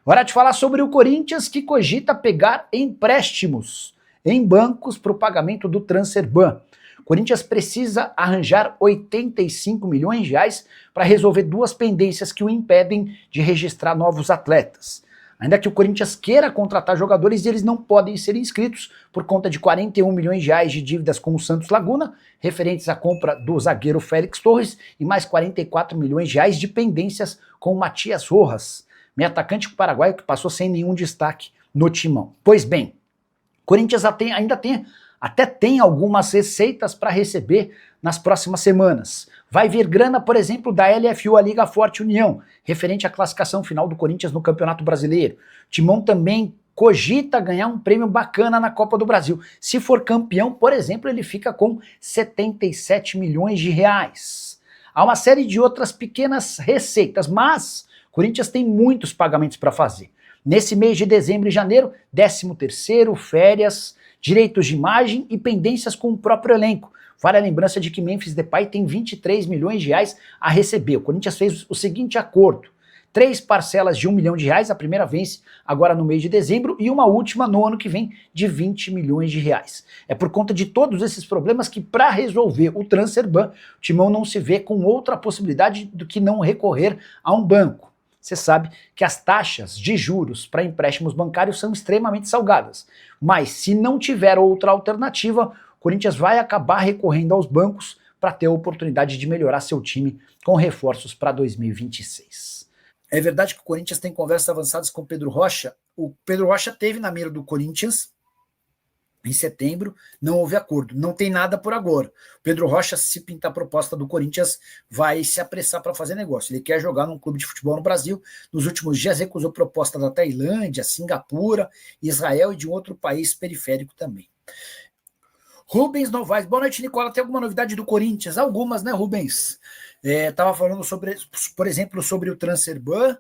Hora de falar sobre o Corinthians, que cogita pegar empréstimos em bancos para o pagamento do Transferban. O Corinthians precisa arranjar 85 milhões de reais para resolver duas pendências que o impedem de registrar novos atletas. Ainda que o Corinthians queira contratar jogadores, eles não podem ser inscritos por conta de 41 milhões de reais de dívidas com o Santos Laguna, referentes à compra do zagueiro Félix Torres, e mais 44 milhões de reais de pendências com o Matias Rojas, meio atacante paraguaio que passou sem nenhum destaque no timão. Pois bem, o Corinthians ainda tem algumas receitas para receber nas próximas semanas. Vai vir grana, por exemplo, da LFU, a Liga Forte União, referente à classificação final do Corinthians no Campeonato Brasileiro. O Timão também cogita ganhar um prêmio bacana na Copa do Brasil. Se for campeão, por exemplo, ele fica com 77 milhões de reais. Há uma série de outras pequenas receitas, mas o Corinthians tem muitos pagamentos para fazer. Nesse mês de dezembro e janeiro, 13º, férias, direitos de imagem e pendências com o próprio elenco. Vale a lembrança de que Memphis Depay tem 23 milhões de reais a receber. O Corinthians fez o seguinte acordo: 3 parcelas de 1 milhão de reais, a primeira vence agora no mês de dezembro, e uma última no ano que vem de 20 milhões de reais. É por conta de todos esses problemas que, para resolver o Transferban, o Timão não se vê com outra possibilidade do que não recorrer a um banco. Você sabe que as taxas de juros para empréstimos bancários são extremamente salgadas, mas se não tiver outra alternativa, o Corinthians vai acabar recorrendo aos bancos para ter a oportunidade de melhorar seu time com reforços para 2026. É verdade que o Corinthians tem conversas avançadas com o Pedro Rocha. O Pedro Rocha teve na mira do Corinthians em setembro, não houve acordo. Não tem nada por agora. O Pedro Rocha, se pintar a proposta do Corinthians, vai se apressar para fazer negócio. Ele quer jogar num clube de futebol no Brasil. Nos últimos dias recusou proposta da Tailândia, Singapura, Israel e de um outro país periférico também. Rubens Novaes. Boa noite, Nicola. Tem alguma novidade do Corinthians? Algumas, né, Rubens? Estava falando, por exemplo, sobre o Transferban.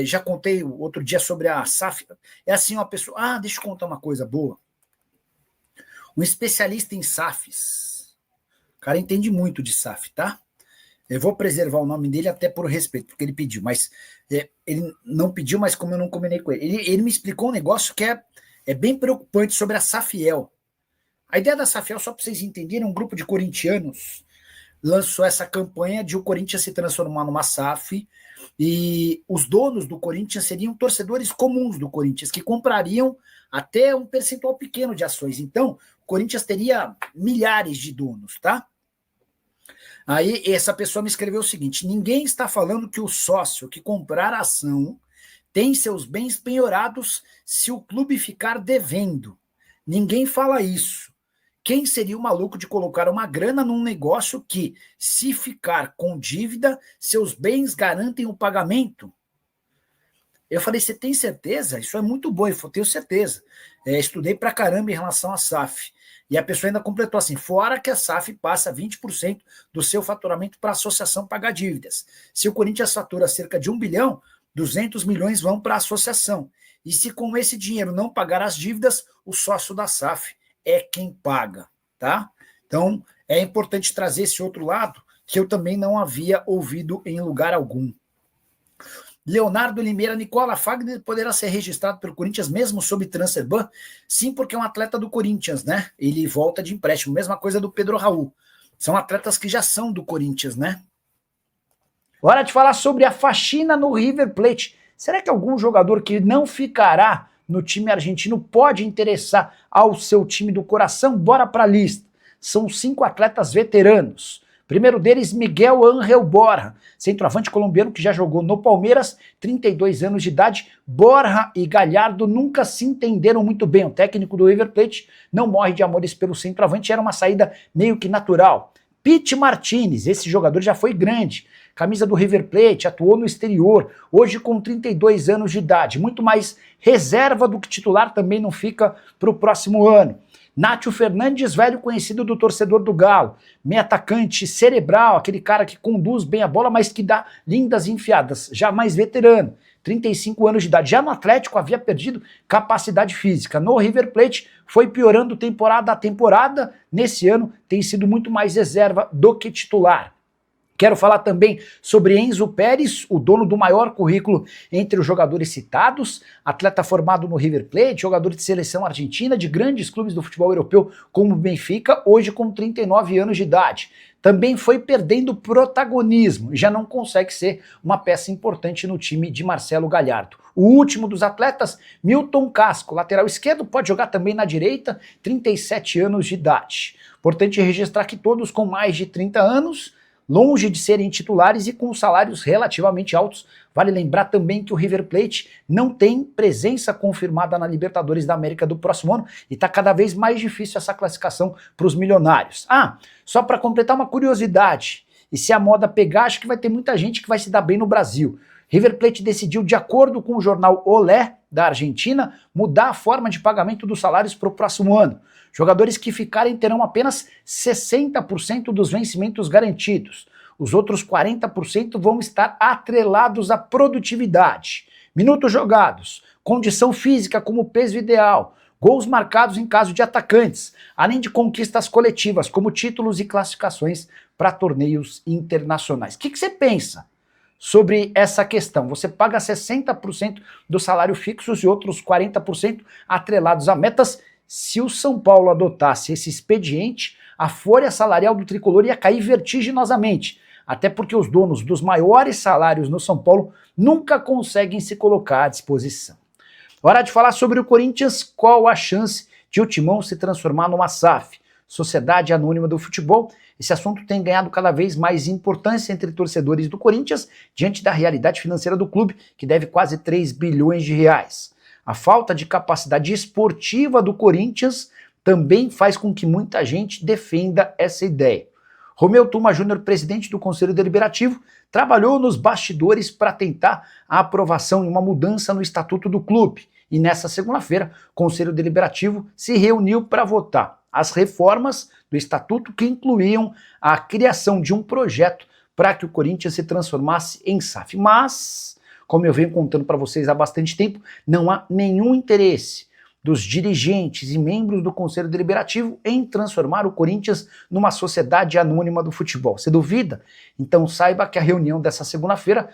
Já contei outro dia sobre a SAF. É assim, uma pessoa... deixa eu contar uma coisa boa. Um especialista em SAFs. O cara entende muito de SAF, tá? Eu vou preservar o nome dele até por respeito, porque ele pediu, mas ele não pediu, mas como eu não combinei com ele. Ele me explicou um negócio que é bem preocupante sobre a Safiel. A ideia da Safiel, só para vocês entenderem, um grupo de corintianos lançou essa campanha de o Corinthians se transformar numa SAF, e os donos do Corinthians seriam torcedores comuns do Corinthians, que comprariam até um percentual pequeno de ações. Então, o Corinthians teria milhares de donos, tá? Aí, essa pessoa me escreveu o seguinte: ninguém está falando que o sócio que comprar a ação tem seus bens penhorados se o clube ficar devendo. Ninguém fala isso. Quem seria o maluco de colocar uma grana num negócio que, se ficar com dívida, seus bens garantem o pagamento? Eu falei, você tem certeza? Isso é muito bom. Eu tenho certeza. Estudei pra caramba em relação à SAF. E a pessoa ainda completou assim: fora que a SAF passa 20% do seu faturamento para a associação pagar dívidas. Se o Corinthians fatura cerca de 1 bilhão, 200 milhões vão para a associação. E se com esse dinheiro não pagar as dívidas, o sócio da SAF é quem paga, tá? Então, é importante trazer esse outro lado que eu também não havia ouvido em lugar algum. Leonardo Limeira. Nicola, Fagner poderá ser registrado pelo Corinthians mesmo sob Transferban? Sim, porque é um atleta do Corinthians, né? Ele volta de empréstimo. Mesma coisa do Pedro Raul. São atletas que já são do Corinthians, né? Hora de falar sobre a faxina no River Plate. Será que algum jogador que não ficará no time argentino pode interessar ao seu time do coração? Bora para a lista. São 5 atletas veteranos. Primeiro deles, Miguel Ángel Borja, centroavante colombiano que já jogou no Palmeiras, 32 anos de idade. Borja e Gallardo nunca se entenderam muito bem. O técnico do River Plate não morre de amores pelo centroavante, era uma saída meio que natural. Pity Martinez, esse jogador já foi grande, camisa do River Plate, atuou no exterior, hoje com 32 anos de idade, muito mais reserva do que titular, também não fica para o próximo ano. Nátio Fernandes, velho conhecido do torcedor do Galo, meio atacante cerebral, aquele cara que conduz bem a bola, mas que dá lindas enfiadas, já mais veterano, 35 anos de idade. Já no Atlético havia perdido capacidade física. No River Plate foi piorando temporada a temporada, nesse ano tem sido muito mais reserva do que titular. Quero falar também sobre Enzo Pérez, o dono do maior currículo entre os jogadores citados, atleta formado no River Plate, jogador de seleção argentina, de grandes clubes do futebol europeu como o Benfica, hoje com 39 anos de idade. Também foi perdendo protagonismo e já não consegue ser uma peça importante no time de Marcelo Gallardo. O último dos atletas, Milton Casco, lateral esquerdo, pode jogar também na direita, 37 anos de idade. Importante registrar que todos com mais de 30 anos, longe de serem titulares e com salários relativamente altos. Vale lembrar também que o River Plate não tem presença confirmada na Libertadores da América do próximo ano e está cada vez mais difícil essa classificação para os milionários. Só para completar uma curiosidade, e se a moda pegar, acho que vai ter muita gente que vai se dar bem no Brasil. River Plate decidiu, de acordo com o jornal Olé, da Argentina, mudar a forma de pagamento dos salários para o próximo ano. Jogadores que ficarem terão apenas 60% dos vencimentos garantidos. Os outros 40% vão estar atrelados à produtividade. Minutos jogados, condição física como peso ideal, gols marcados em caso de atacantes, além de conquistas coletivas como títulos e classificações para torneios internacionais. O que você pensa sobre essa questão? Você paga 60% do salário fixo e outros 40% atrelados a metas. Se o São Paulo adotasse esse expediente, a folha salarial do tricolor ia cair vertiginosamente, até porque os donos dos maiores salários no São Paulo nunca conseguem se colocar à disposição. Hora de falar sobre o Corinthians. Qual a chance de o Timão se transformar numa SAF, Sociedade Anônima do Futebol? Esse assunto tem ganhado cada vez mais importância entre torcedores do Corinthians diante da realidade financeira do clube, que deve quase 3 bilhões de reais. A falta de capacidade esportiva do Corinthians também faz com que muita gente defenda essa ideia. Romeu Tuma Júnior, presidente do Conselho Deliberativo, trabalhou nos bastidores para tentar a aprovação e uma mudança no estatuto do clube. E nessa segunda-feira, o Conselho Deliberativo se reuniu para votar as reformas do estatuto que incluíam a criação de um projeto para que o Corinthians se transformasse em SAF. Mas, como eu venho contando para vocês há bastante tempo, não há nenhum interesse dos dirigentes e membros do Conselho Deliberativo em transformar o Corinthians numa sociedade anônima do futebol. Você duvida? Então saiba que a reunião dessa segunda-feira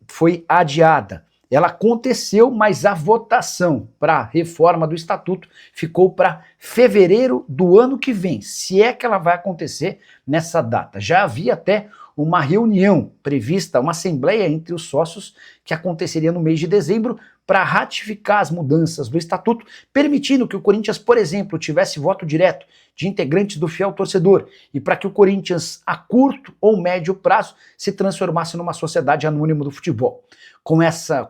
foi adiada. Ela aconteceu, mas a votação para a reforma do estatuto ficou para fevereiro do ano que vem, se é que ela vai acontecer nessa data. Já havia até uma reunião prevista, uma assembleia entre os sócios que aconteceria no mês de dezembro para ratificar as mudanças do estatuto, permitindo que o Corinthians, por exemplo, tivesse voto direto de integrantes do fiel torcedor e para que o Corinthians, a curto ou médio prazo, se transformasse numa sociedade anônima do futebol. Com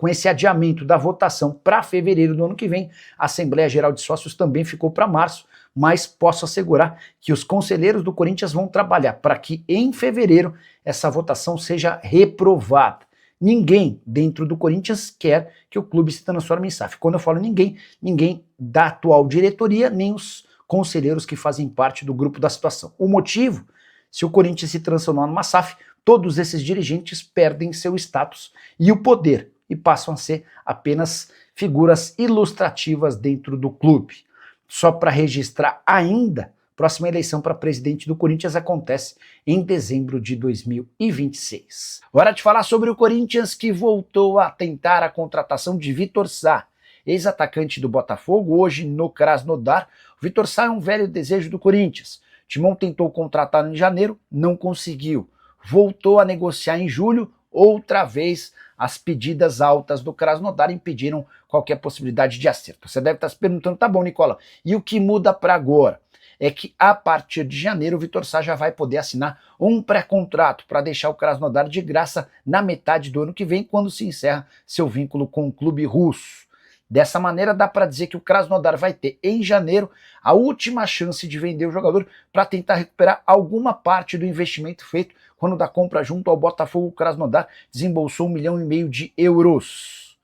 esse adiamento da votação para fevereiro do ano que vem, a Assembleia Geral de Sócios também ficou para março, mas posso assegurar que os conselheiros do Corinthians vão trabalhar para que em fevereiro essa votação seja reprovada. Ninguém dentro do Corinthians quer que o clube se transforme em SAF. Quando eu falo ninguém, ninguém da atual diretoria, nem os conselheiros que fazem parte do grupo da situação. O motivo? Se o Corinthians se transformar numa SAF, todos esses dirigentes perdem seu status e o poder e passam a ser apenas figuras ilustrativas dentro do clube. Só para registrar ainda, próxima eleição para presidente do Corinthians acontece em dezembro de 2026. Hora de falar sobre o Corinthians, que voltou a tentar a contratação de Vitor Sá, ex-atacante do Botafogo, hoje no Krasnodar. O Vitor Sá é um velho desejo do Corinthians. O Timão tentou contratá-lo em janeiro, não conseguiu. Voltou a negociar em julho, outra vez as pedidas altas do Krasnodar impediram qualquer possibilidade de acerto. Você deve estar se perguntando, tá bom, Nicola, e o que muda para agora? É que a partir de janeiro o Vitor Sá já vai poder assinar um pré-contrato para deixar o Krasnodar de graça na metade do ano que vem, quando se encerra seu vínculo com o clube russo. Dessa maneira dá para dizer que o Krasnodar vai ter em janeiro a última chance de vender o jogador para tentar recuperar alguma parte do investimento feito quando da compra junto ao Botafogo. O Krasnodar desembolsou 1,5 milhão de euros.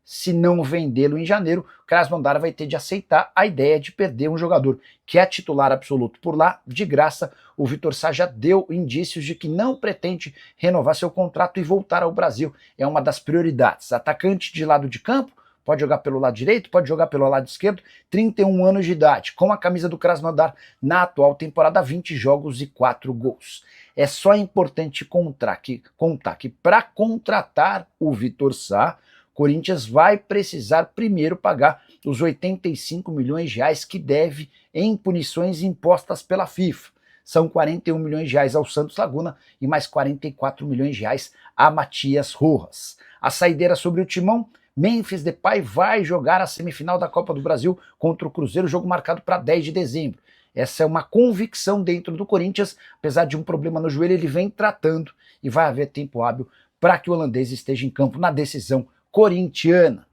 Se não vendê-lo em janeiro, o Krasnodar vai ter de aceitar a ideia de perder um jogador que é titular absoluto por lá, de graça. O Vitor Sá já deu indícios de que não pretende renovar seu contrato e voltar ao Brasil. É uma das prioridades. Atacante de lado de campo, pode jogar pelo lado direito, pode jogar pelo lado esquerdo, 31 anos de idade, com a camisa do Krasnodar na atual temporada, 20 jogos e 4 gols. É só importante contar que para contratar o Vitor Sá, Corinthians vai precisar primeiro pagar os 85 milhões de reais que deve em punições impostas pela FIFA. São 41 milhões de reais ao Santos Laguna e mais 44 milhões de reais a Matias Rojas. A saideira sobre o timão, Memphis Depay vai jogar a semifinal da Copa do Brasil contra o Cruzeiro, jogo marcado para 10 de dezembro. Essa é uma convicção dentro do Corinthians, apesar de um problema no joelho, ele vem tratando e vai haver tempo hábil para que o holandês esteja em campo na decisão corintiana.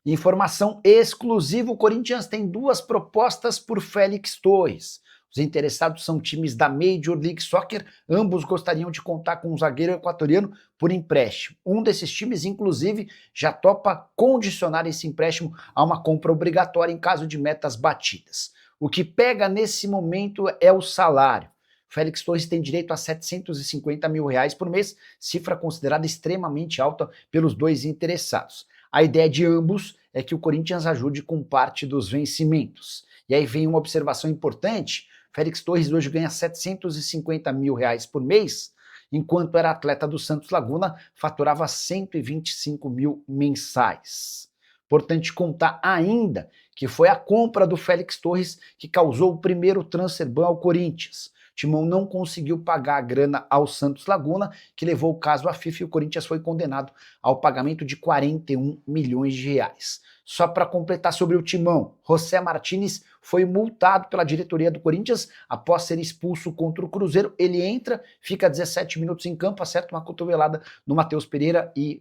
Informação exclusiva, o Corinthians tem 2 propostas por Félix Torres. Os interessados são times da Major League Soccer, ambos gostariam de contar com um zagueiro equatoriano por empréstimo. Um desses times, inclusive, já topa condicionar esse empréstimo a uma compra obrigatória em caso de metas batidas. O que pega nesse momento é o salário. Félix Torres tem direito a 750 mil reais por mês, cifra considerada extremamente alta pelos 2 interessados. A ideia de ambos é que o Corinthians ajude com parte dos vencimentos. E aí vem uma observação importante: Félix Torres hoje ganha 750 mil reais por mês, enquanto era atleta do Santos Laguna, faturava 125 mil mensais. Importante contar ainda que foi a compra do Félix Torres que causou o primeiro transfer ban ao Corinthians. O Timão não conseguiu pagar a grana ao Santos Laguna, que levou o caso à FIFA, e o Corinthians foi condenado ao pagamento de 41 milhões de reais. Só para completar sobre o Timão, José Martínez foi multado pela diretoria do Corinthians após ser expulso contra o Cruzeiro. Ele entra, fica 17 minutos em campo, acerta uma cotovelada no Matheus Pereira e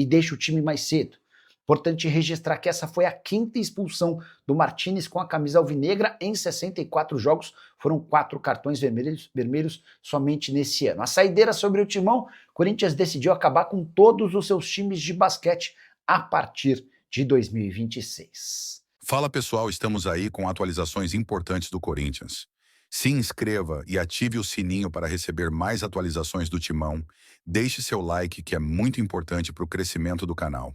deixa o time mais cedo. Importante registrar que essa foi a 5ª expulsão do Martínez com a camisa alvinegra em 64 jogos. Foram 4 cartões vermelhos somente nesse ano. A saideira sobre o timão, Corinthians decidiu acabar com todos os seus times de basquete a partir de 2026. Fala pessoal, estamos aí com atualizações importantes do Corinthians. Se inscreva e ative o sininho para receber mais atualizações do Timão. Deixe seu like, que é muito importante para o crescimento do canal.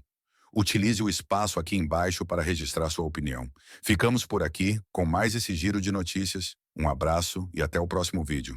Utilize o espaço aqui embaixo para registrar sua opinião. Ficamos por aqui com mais esse giro de notícias. Um abraço e até o próximo vídeo.